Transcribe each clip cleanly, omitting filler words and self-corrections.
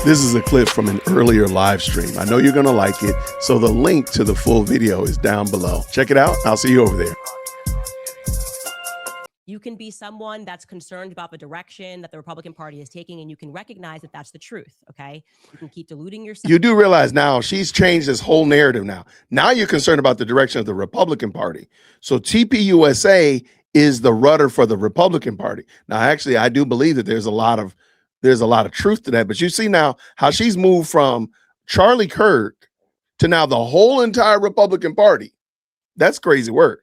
This is a clip from an earlier live stream. I know you're going to like it, so the link to the full video is down below. Check it out. I'll see you over there. You can be someone that's concerned about the direction that the Republican Party is taking, and you can recognize that that's the truth, okay? You can keep deluding yourself. You do realize now she's changed this whole narrative now. Now you're concerned about the direction of the Republican Party. So TPUSA is the rudder for the Republican Party. Now, actually, I do believe that there's a lot of truth to that. But you see now how she's moved from Charlie Kirk to now the whole entire Republican Party. That's crazy work.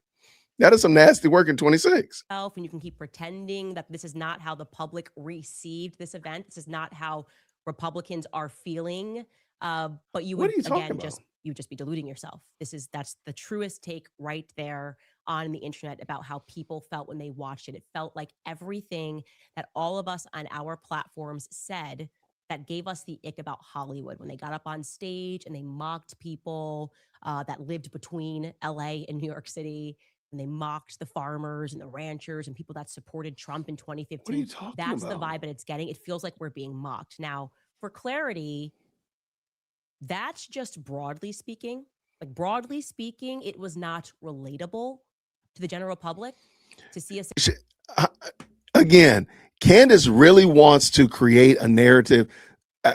That is some nasty work in 26. And you can keep pretending that this is not how the public received this event. This is not how Republicans are feeling. But you would, again, just be deluding yourself. That's the truest take right there on the internet about how people felt when they watched it. It felt like everything that all of us on our platforms said that gave us the ick about Hollywood when they got up on stage and they mocked people that lived between LA and New York City. And they mocked the farmers and the ranchers and people that supported Trump in 2015. What are you talking That's about? the vibe that it's getting. It feels like we're being mocked. Now, for clarity, that's just broadly speaking. Like, broadly speaking, it was not relatable to the general public to see us. Again, Candace really wants to create a narrative.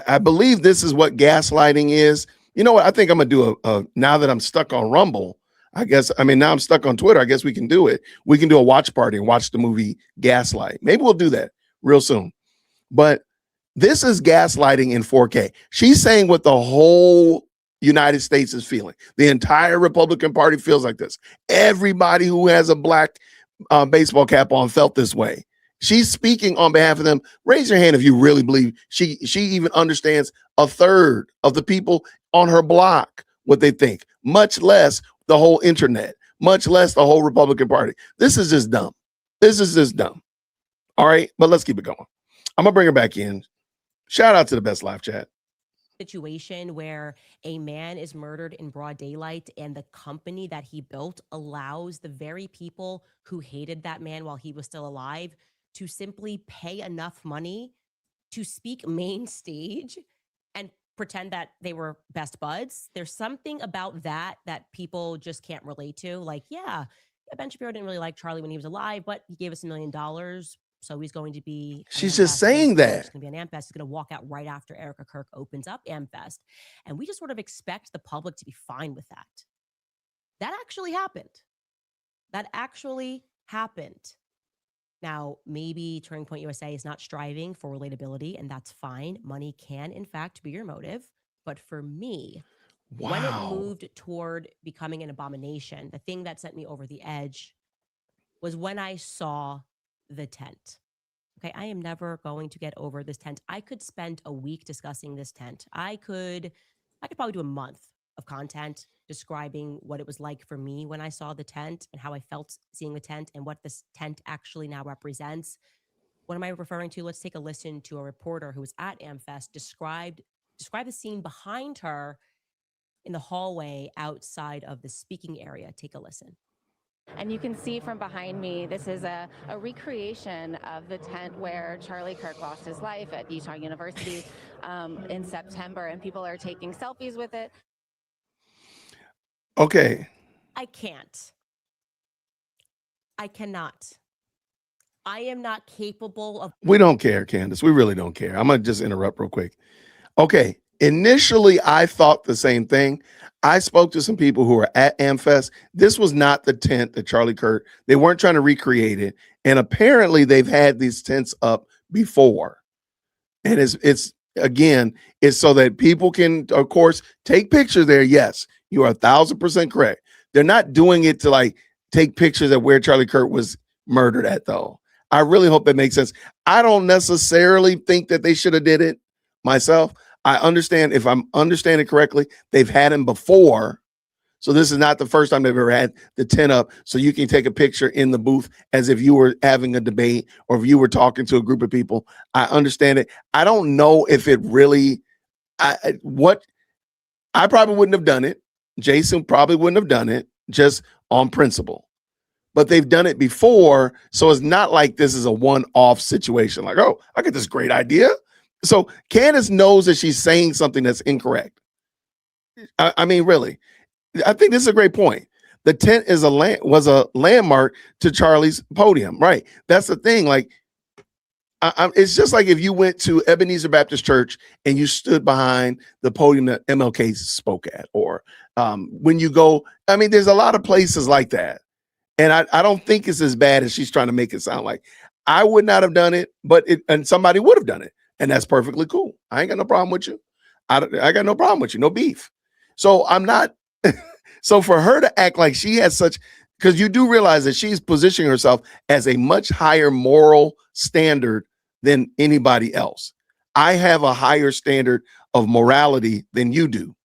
I believe this is what gaslighting is. You know what? I think I'm going to do now that I'm stuck on Rumble. Now I'm stuck on Twitter. I guess we can do it. We can do a watch party and watch the movie Gaslight. Maybe we'll do that real soon. But this is gaslighting in 4K. She's saying what the whole United States is feeling. The entire Republican Party feels like this. Everybody who has a black baseball cap on felt this way. She's speaking on behalf of them. Raise your hand if you really believe she even understands a third of the people on her block, what they think, much less the whole internet, much less the whole Republican Party. This is just dumb. This is just dumb. All right, but let's keep it going. I'm going to bring her back in. Shout out to the best live chat. Situation where a man is murdered in broad daylight and the company that he built allows the very people who hated that man while he was still alive to simply pay enough money to speak main stage and pretend that they were best buds. There's something about that people just can't relate to. Like, yeah, Ben Shapiro didn't really like Charlie when he was alive, but he gave us $1 million. So he's going to be. She's just saying that. He's going to be on AmFest. He's going to walk out right after Erica Kirk opens up AmFest. And we just sort of expect the public to be fine with that. That actually happened. Now, maybe Turning Point USA is not striving for relatability, and that's fine. Money can, in fact, be your motive. But for me, when it moved toward becoming an abomination, the thing that sent me over the edge was when I saw the tent. Okay, I am never going to get over this tent. I could spend a week discussing this tent. I could probably do a month of content describing what it was like for me when I saw the tent and how I felt seeing the tent and what this tent actually now represents. What am I referring to? Let's take a listen to a reporter who was at AmFest describe the scene behind her in the hallway outside of the speaking area. Take a listen. And you can see from behind me, this is a recreation of the tent where Charlie Kirk lost his life at Utah University in September, and people are taking selfies with it. Okay. I cannot. I am not capable of. We don't care, Candace. We really don't care. I'm going to just interrupt real quick. Okay. Initially, I thought the same thing. I spoke to some people who were at AmFest. This was not the tent that Charlie Kirk, they weren't trying to recreate it. And apparently they've had these tents up before. And it's so that people can, of course, take pictures there. Yes, you are 1,000% correct. They're not doing it to like take pictures of where Charlie Kirk was murdered at, though. I really hope that makes sense. I don't necessarily think that they should have did it myself. I understand, if I'm understanding correctly, they've had him before. So this is not the first time they've ever had the tent up. So you can take a picture in the booth as if you were having a debate or if you were talking to a group of people. I understand it. I don't know if it really, I probably wouldn't have done it. Jason probably wouldn't have done it just on principle. But they've done it before. So it's not like this is a one-off situation. Like, oh, I got this great idea. So Candace knows that she's saying something that's incorrect. I mean, really, I think this is a great point. The tent is was a landmark to Charlie's podium, right? That's the thing. Like, it's just like if you went to Ebenezer Baptist Church and you stood behind the podium that MLK spoke at, or when you go, I mean, there's a lot of places like that. And I don't think it's as bad as she's trying to make it sound like. I would not have done it, and somebody would have done it. And that's perfectly cool. I ain't got no problem with you. I got no problem with you. No beef. So I'm not. So for her to act like she has such, because you do realize that she's positioning herself as a much higher moral standard than anybody else. I have a higher standard of morality than you do.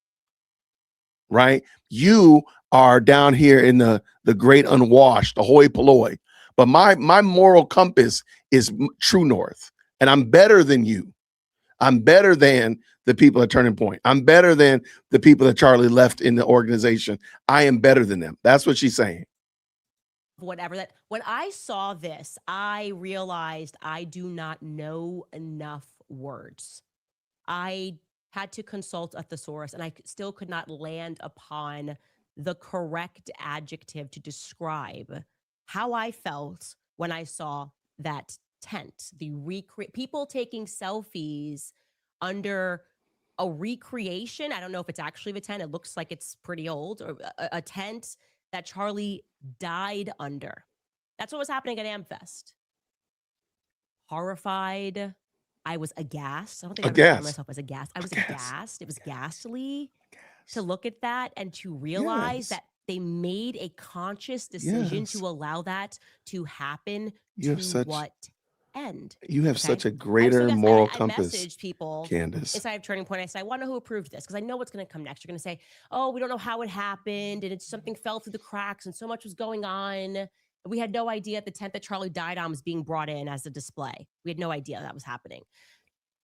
Right? You are down here in the great unwashed, the hoi polloi. But my moral compass is true north. And I'm better than you. I'm better than the people at Turning Point. I'm better than the people that Charlie left in the organization. I am better than them. That's what she's saying. Whatever that, when I saw this, I realized I do not know enough words. I had to consult a thesaurus and I still could not land upon the correct adjective to describe how I felt when I saw that tent, people taking selfies under a recreation. I don't know if it's actually the tent. It looks like it's pretty old, or a tent that Charlie died under. That's what was happening at AmFest. Horrified. I was aghast. I don't think I described myself as aghast. I was aghast. It was ghastly to look at that and to realize that they made a conscious decision to allow that to happen. What end? You have such a greater moral compass. I messaged people, Candace, inside of Turning Point. I said, I want to know who approved this, because I know what's going to come next. You're going to say, oh, we don't know how it happened, and it's something fell through the cracks, and so much was going on. We had no idea the tent that Charlie died on was being brought in as a display. We had no idea that was happening.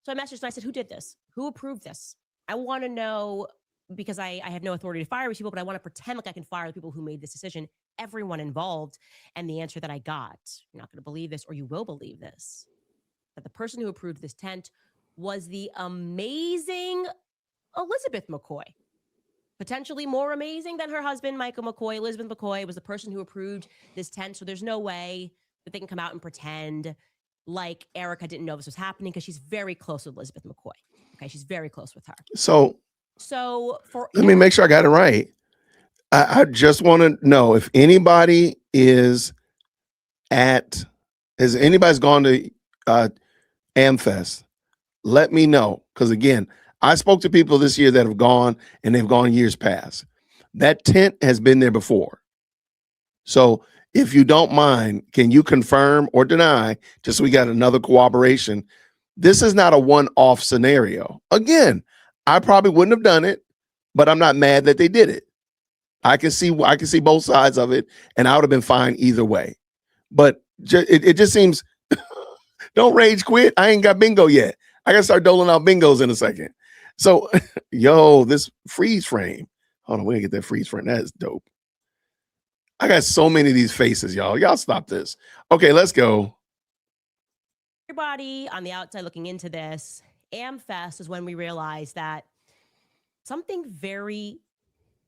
So I messaged and I said, who did this? Who approved this? I want to know, because I have no authority to fire these people, but I want to pretend like I can fire the people who made this decision, everyone involved. And the answer that I got, you're not going to believe this, or you will believe this, that the person who approved this tent was the amazing Elizabeth McCoy. Potentially more amazing than her husband, Michael McCoy. Elizabeth McCoy was the person who approved this tent. So there's no way that they can come out and pretend like Erica didn't know this was happening, because she's very close with Elizabeth McCoy. Okay, she's very close with her. So for let me make sure I got it right. I just want to know if anybody's gone to AmFest, let me know. Because again, I spoke to people this year that have gone, and they've gone years past. That tent has been there before. So if you don't mind, can you confirm or deny, just so we got another corroboration, this is not a one-off scenario. Again, I probably wouldn't have done it, but I'm not mad that they did it. I can see both sides of it, and I would have been fine either way. But it just seems, don't rage quit. I ain't got bingo yet. I got to start doling out bingos in a second. So, this freeze frame. Hold on, we gotta get that freeze frame. That is dope. I got so many of these faces, y'all. Y'all stop this. Okay, let's go. Everybody on the outside looking into this, AmFest is when we realized that something very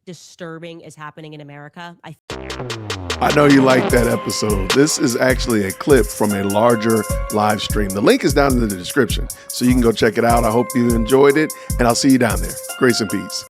disturbing is happening in America. I know you like that episode. This is actually a clip from a larger live stream. The link is down in the description, so you can go check it out. I hope you enjoyed it, and I'll see you down there. Grace and peace.